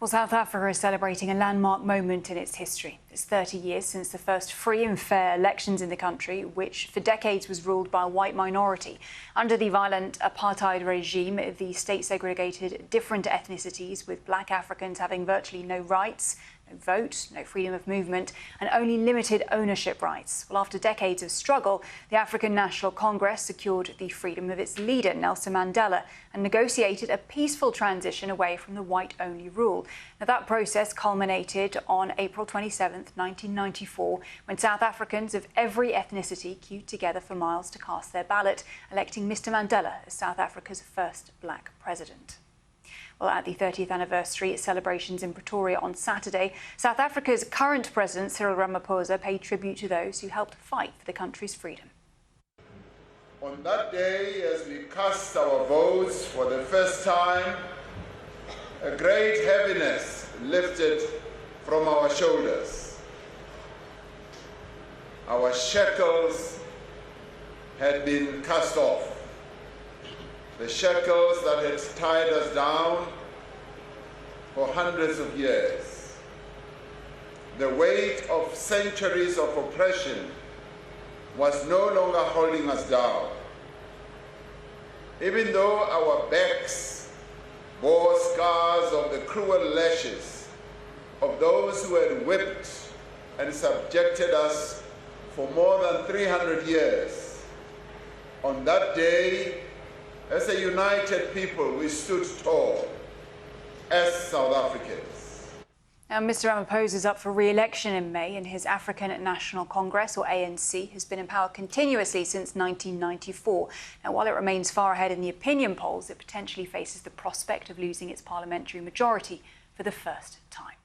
Well, South Africa is celebrating a landmark moment in its history. It's 30 years since the first free and fair elections in the country, which for decades was ruled by a white minority. Under the violent apartheid regime, the state segregated different ethnicities, with black Africans having virtually no rights, no vote, no freedom of movement, and only limited ownership rights. Well, after decades of struggle, the African National Congress secured the freedom of its leader, Nelson Mandela, and negotiated a peaceful transition away from the white-only rule. Now, that process culminated on April 27, 1994, when South Africans of every ethnicity queued together for miles to cast their ballot, electing Mr. Mandela as South Africa's first black president. Well, at the 30th anniversary celebrations in Pretoria on Saturday, South Africa's current president, Cyril Ramaphosa, paid tribute to those who helped fight for the country's freedom. On that day, as we cast our votes for the first time, a great heaviness lifted from our shoulders. Our shackles had been cast off. The shackles that had tied us down for hundreds of years. The weight of centuries of oppression was no longer holding us down. Even though our backs bore scars of the cruel lashes of those who had whipped and subjected us for more than 300 years, on that day, as a united people, we stood tall as South Africans. Now, Mr. Ramaphosa is up for re-election in May, and his African National Congress, or ANC, has been in power continuously since 1994. Now, while it remains far ahead in the opinion polls, it potentially faces the prospect of losing its parliamentary majority for the first time.